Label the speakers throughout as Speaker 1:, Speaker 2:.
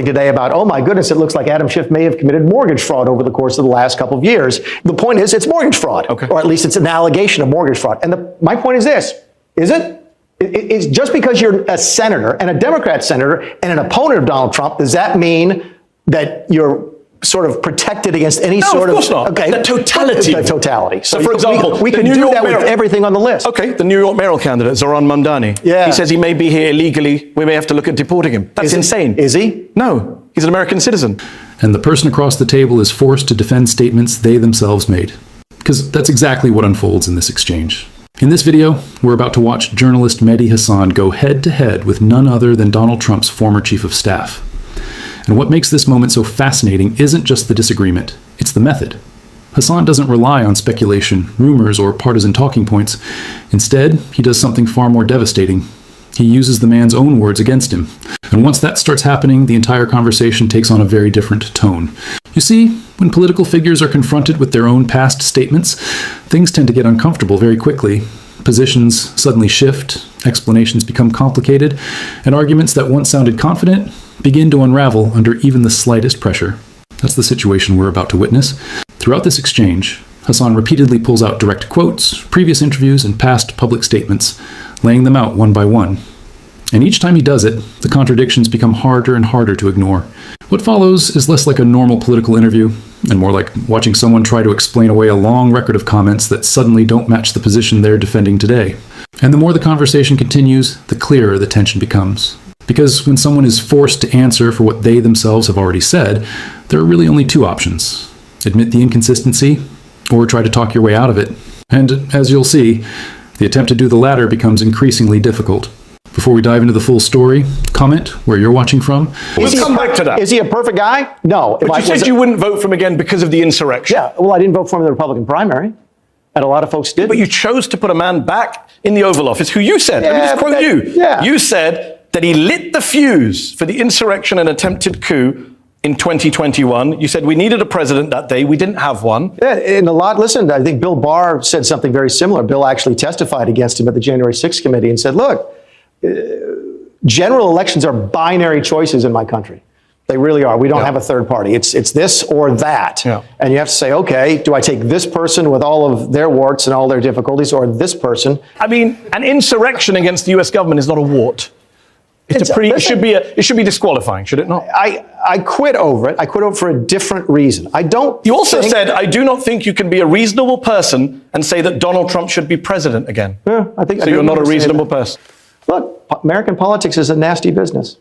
Speaker 1: today about, oh my goodness, it looks like Adam Schiff may have committed mortgage fraud over the course of the last couple of years. The point is, it's mortgage fraud, or at least it's an allegation of mortgage fraud. And my point is this, is it? It's just because you're a senator and a Democrat senator and an opponent of Donald Trump, does that mean that you're sort of protected against any sort of...
Speaker 2: No, of course not.
Speaker 1: Okay,
Speaker 2: the totality.
Speaker 1: The totality.
Speaker 2: So for example,
Speaker 1: we can do that with everything on the list.
Speaker 2: Okay, the New York mayoral candidate, Zoran Mamdani.
Speaker 1: Yeah.
Speaker 2: He says he may be here illegally. We may have to look at deporting him. That's insane.
Speaker 1: Is he?
Speaker 2: No, he's an American citizen.
Speaker 3: And the person across the table is forced to defend statements they themselves made. Because that's exactly what unfolds in this exchange. In this video, we're about to watch journalist Mehdi Hasan go head-to-head with none other than Donald Trump's former chief of staff. And what makes this moment so fascinating isn't just the disagreement, it's the method. Hasan doesn't rely on speculation, rumors, or partisan talking points. Instead, he does something far more devastating. He uses the man's own words against him. And once that starts happening, the entire conversation takes on a very different tone. You see, when political figures are confronted with their own past statements, things tend to get uncomfortable very quickly. Positions suddenly shift, explanations become complicated, and arguments that once sounded confident begin to unravel under even the slightest pressure. That's the situation we're about to witness. Throughout this exchange, Hasan repeatedly pulls out direct quotes, previous interviews, and past public statements, laying them out one by one. And each time he does it, the contradictions become harder and harder to ignore. What follows is less like a normal political interview, and more like watching someone try to explain away a long record of comments that suddenly don't match the position they're defending today. And the more the conversation continues, the clearer the tension becomes. Because when someone is forced to answer for what they themselves have already said, there are really only two options. Admit the inconsistency, or try to talk your way out of it. And as you'll see, the attempt to do the latter becomes increasingly difficult. Before we dive into the full story, comment where you're watching from.
Speaker 2: Let's come back to that.
Speaker 1: Is he a perfect guy? No.
Speaker 2: But you said you wouldn't vote for him again because of the insurrection.
Speaker 1: Yeah, well, I didn't vote for him in the Republican primary. And a lot of folks did.
Speaker 2: But you chose to put a man back in the Oval Office who you said, let me just quote you.
Speaker 1: Yeah.
Speaker 2: You said that he lit the fuse for the insurrection and attempted coup in 2021. You said we needed a president that day. We didn't have one.
Speaker 1: Yeah, and listen, I think Bill Barr said something very similar. Bill actually testified against him at the January 6th committee and said, look, general elections are binary choices in my country. They really are. We don't have a third party. It's this or that. Yeah. And you have to say, okay, do I take this person with all of their warts and all their difficulties, or this person?
Speaker 2: I mean, an insurrection against the US government is not a wart. It should be disqualifying, should it not?
Speaker 1: I quit over it. I quit over for a different reason.
Speaker 2: You also said, I do not think you can be a reasonable person and say that Donald Trump should be president again.
Speaker 1: Yeah, I think
Speaker 2: so. You're not a reasonable person.
Speaker 1: Look, American politics is a nasty business.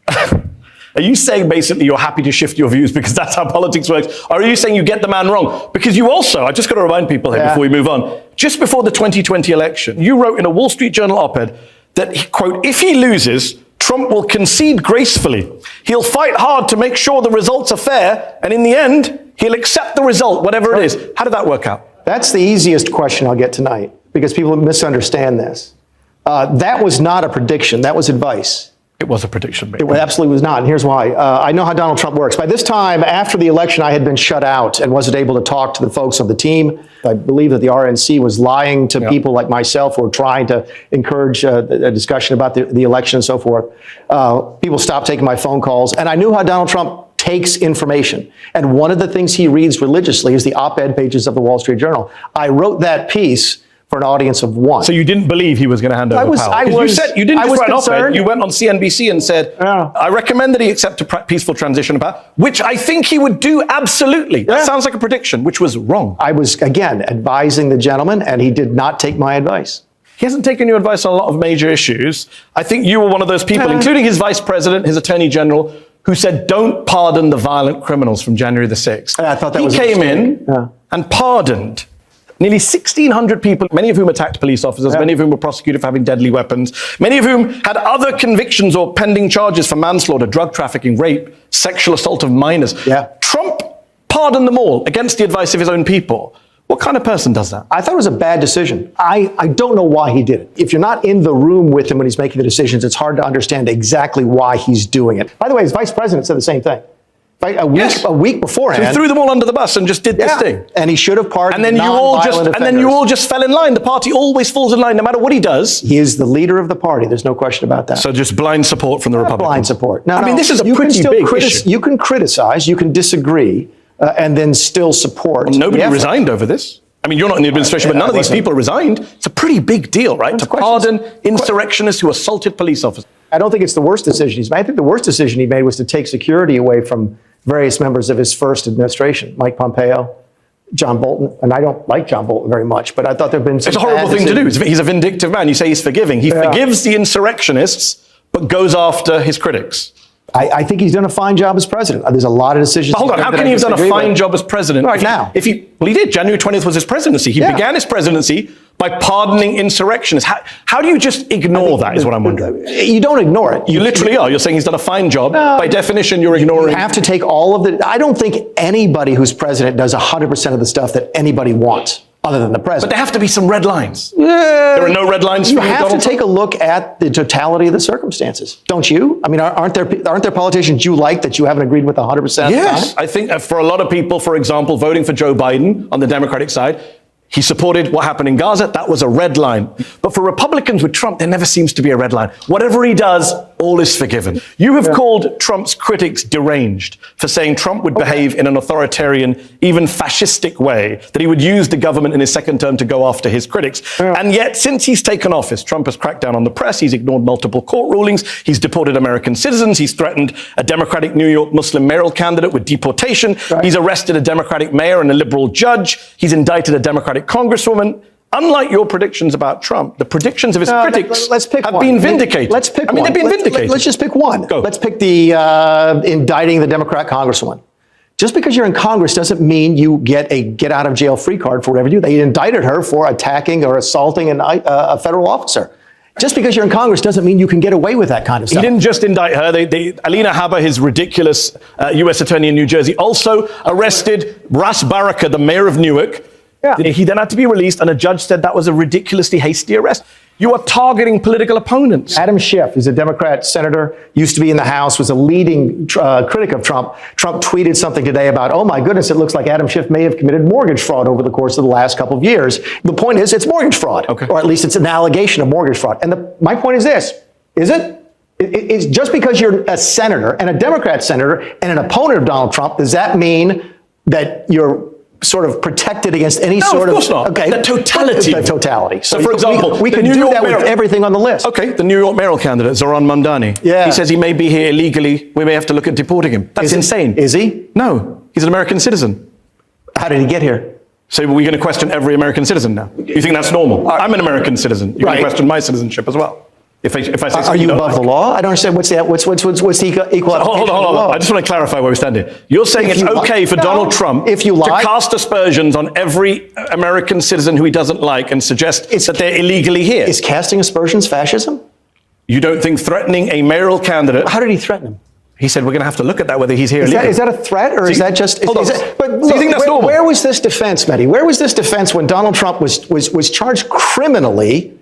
Speaker 2: Are you saying basically you're happy to shift your views because that's how politics works? Or are you saying you get the man wrong? Because you also, I just got to remind people here before we move on, just before the 2020 election, you wrote in a Wall Street Journal op-ed that, quote, if he loses, Trump will concede gracefully. He'll fight hard to make sure the results are fair, and in the end, he'll accept the result, whatever it is. How did that work out?
Speaker 1: That's the easiest question I'll get tonight, because people misunderstand this. That was not a prediction. That was advice.
Speaker 2: It was a prediction.
Speaker 1: It absolutely was not, and here's why. I know how Donald Trump works. By this time, after the election, I had been shut out and wasn't able to talk to the folks on the team. I believe that the RNC was lying to people like myself who were trying to encourage a discussion about the election and so forth. People stopped taking my phone calls, and I knew how Donald Trump takes information. And one of the things he reads religiously is the op-ed pages of the Wall Street Journal. I wrote that piece for an audience of one.
Speaker 2: So you didn't believe he was going to hand over power? You said you didn't just write an op-ed. You went on CNBC and said, I recommend that he accept a peaceful transition of power, which I think he would do absolutely. That sounds like a prediction, which was wrong.
Speaker 1: I was, again, advising the gentleman, and he did not take my advice.
Speaker 2: He hasn't taken your advice on a lot of major issues. I think you were one of those people, including his vice president, his attorney general, who said, don't pardon the violent criminals from January the 6th.
Speaker 1: I thought that
Speaker 2: he came in and pardoned nearly 1,600 people, many of whom attacked police officers, many of whom were prosecuted for having deadly weapons, many of whom had other convictions or pending charges for manslaughter, drug trafficking, rape, sexual assault of minors. Trump pardoned them all against the advice of his own people. What kind of person does that? I thought it was a bad decision. I don't know why he did it. If you're not in the room with him when he's making the decisions, it's hard to understand exactly why he's doing it. By the way, his vice president said the same thing.
Speaker 1: Right?
Speaker 2: Yes.
Speaker 1: A week beforehand.
Speaker 2: So he threw them all under the bus and just did this thing.
Speaker 1: And he should have pardoned
Speaker 2: And then you all just fell in line. The party always falls in line no matter what he does.
Speaker 1: He is the leader of the party. There's no question about that.
Speaker 2: So just blind support from the Republicans.
Speaker 1: Blind support. No,
Speaker 2: I mean, this is a pretty big issue.
Speaker 1: You can criticize, you can disagree, and then still support.
Speaker 2: Well, nobody resigned over this. I mean, you're not in the administration, but none of these people resigned. It's a pretty big deal, right? To pardon insurrectionists who assaulted police officers.
Speaker 1: I don't think it's the worst decision he's made. I think the worst decision he made was to take security away from various members of his first administration, Mike Pompeo, John Bolton. And I don't like John Bolton very much, but I thought there have been some
Speaker 2: It's a horrible thing to do. He's a vindictive man. You say he's forgiving. He forgives the insurrectionists, but goes after his critics.
Speaker 1: I think he's done a fine job as president. There's a lot of decisions.
Speaker 2: But hold on, how can he have done a fine job as president?
Speaker 1: Right now.
Speaker 2: Well, he did. January 20th was his presidency. He began his presidency by pardoning insurrectionists. How do you just ignore that, is what I'm wondering.
Speaker 1: You don't ignore it.
Speaker 2: You literally are. You're saying he's done a fine job. By definition, you're ignoring.
Speaker 1: You have to take all of the. I don't think anybody who's president does 100% of the stuff that anybody wants, other than the president.
Speaker 2: But there have to be some red lines. There are no red lines.
Speaker 1: You have to take a look at the totality of the circumstances, don't you? I mean, aren't there politicians you like that you haven't agreed with 100% of the time?
Speaker 2: Yes, I think for a lot of people, for example, voting for Joe Biden on the Democratic side, he supported what happened in Gaza. That was a red line. But for Republicans with Trump, there never seems to be a red line. Whatever he does, all is forgiven. You have called Trump's critics deranged for saying Trump would behave in an authoritarian, even fascistic way, that he would use the government in his second term to go after his critics. And yet, since he's taken office, Trump has cracked down on the press. He's ignored multiple court rulings. He's deported American citizens. He's threatened a Democratic New York Muslim mayoral candidate with deportation. He's arrested a Democratic mayor and a liberal judge. He's indicted a Democratic congresswoman. Unlike your predictions about Trump, the predictions of his critics have been vindicated.
Speaker 1: Let's pick one.
Speaker 2: They've been vindicated.
Speaker 1: Let's just pick one.
Speaker 2: Go.
Speaker 1: Let's pick the indicting the Democrat congresswoman. Just because you're in Congress doesn't mean you get a get-out-of-jail-free card for whatever you do. They indicted her for attacking or assaulting a federal officer. Just because you're in Congress doesn't mean you can get away with that kind of stuff.
Speaker 2: He didn't just indict her. Alina Habba, his ridiculous U.S. attorney in New Jersey, also arrested Ras Baraka, the mayor of Newark. He then had to be released, and a judge said that was a ridiculously hasty arrest. You are targeting political opponents.
Speaker 1: Adam Schiff is a Democrat senator, used to be in the House, was a leading critic of Trump. Trump tweeted something today about, oh my goodness, it looks like Adam Schiff may have committed mortgage fraud over the course of the last couple of years. The point is, it's mortgage fraud, or at least it's an allegation of mortgage fraud. And my point is this, is it? It's just because you're a senator, and a Democrat senator, and an opponent of Donald Trump, does that mean that you're sort of protected against any sort of...
Speaker 2: No, of course not.
Speaker 1: Okay.
Speaker 2: The totality.
Speaker 1: The totality.
Speaker 2: So for example,
Speaker 1: we could do that with everything on the list.
Speaker 2: Okay, the New York mayoral candidate, Zoran Mamdani. He says he may be here illegally. We may have to look at deporting him. That's insane.
Speaker 1: Is he?
Speaker 2: No, he's an American citizen.
Speaker 1: How did he get here?
Speaker 2: So we're going to question every American citizen now? You think that's normal? I'm an American citizen. You're going to question my citizenship as well. If I say
Speaker 1: are you above the law? I don't understand. What's the equal application?
Speaker 2: Hold on. I just want to clarify where we stand here. You're saying it's okay for Donald Trump to cast aspersions on every American citizen who he doesn't like and suggest that they're illegally here.
Speaker 1: Is casting aspersions fascism?
Speaker 2: You don't think threatening a mayoral candidate...
Speaker 1: How did he threaten him?
Speaker 2: He said, we're going to have to look at that, whether he's here illegally.
Speaker 1: Is that a threat, or is that just...
Speaker 2: Hold on.
Speaker 1: But
Speaker 2: look, you think that's normal?
Speaker 1: Where was this defense, Mehdi? Where was this defense when Donald Trump was charged criminally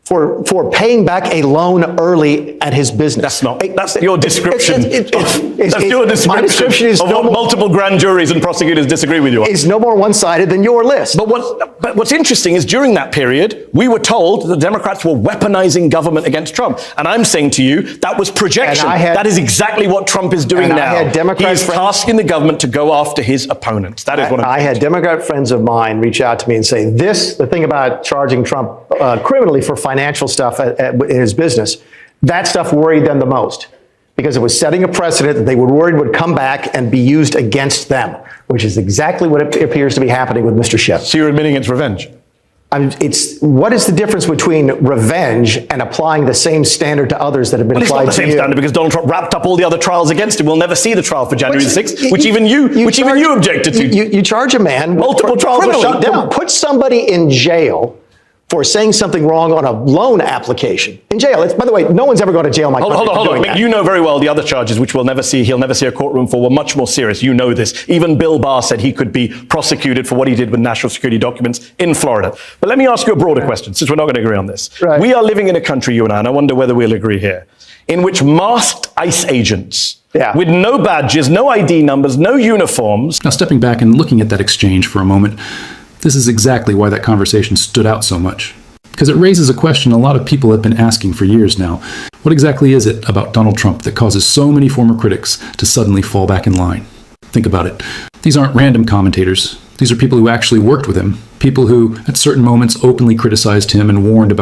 Speaker 1: for paying back a loan early at his business?
Speaker 2: That's your description. That's your description.
Speaker 1: My description is
Speaker 2: of what multiple grand juries and prosecutors disagree with you on.
Speaker 1: Is no more one-sided than your list.
Speaker 2: But what's interesting is during that period, we were told that the Democrats were weaponizing government against Trump. And I'm saying to you, that was projection. That is exactly what Trump is doing now. He is tasking the government to go after his opponents. That is what
Speaker 1: I had Democrat friends of mine reach out to me and say, the thing about charging Trump criminally for financial stuff in his business, that stuff worried them the most, because it was setting a precedent that they were worried would come back and be used against them, which is exactly what it appears to be happening with Mr. Schiff.
Speaker 2: So you're admitting it's revenge?
Speaker 1: What is the difference between revenge and applying the same standard to others that have been applied to you?
Speaker 2: It's not the same standard, because Donald Trump wrapped up all the other trials against him. We'll never see the trial for January 6th, which even you objected to.
Speaker 1: You charge a man...
Speaker 2: Multiple trials were shut down.
Speaker 1: Put somebody in jail for saying something wrong on a loan application. In jail. By the way, no one's ever gone to jail in my country.
Speaker 2: Hold on. I mean, you know very well the other charges, which he'll never see a courtroom for, were much more serious. You know this. Even Bill Barr said he could be prosecuted for what he did with national security documents in Florida. But let me ask you a broader question, since we're not going to agree on this. We are living in a country, you and I wonder whether we'll agree here, in which masked ICE agents
Speaker 1: Yeah.
Speaker 2: with no badges, no ID numbers, no uniforms.
Speaker 3: Now, stepping back and looking at that exchange for a moment, this is exactly why that conversation stood out so much. Because it raises a question a lot of people have been asking for years now. What exactly is it about Donald Trump that causes so many former critics to suddenly fall back in line? Think about it. These aren't random commentators. These are people who actually worked with him, people who, at certain moments, openly criticized him and warned about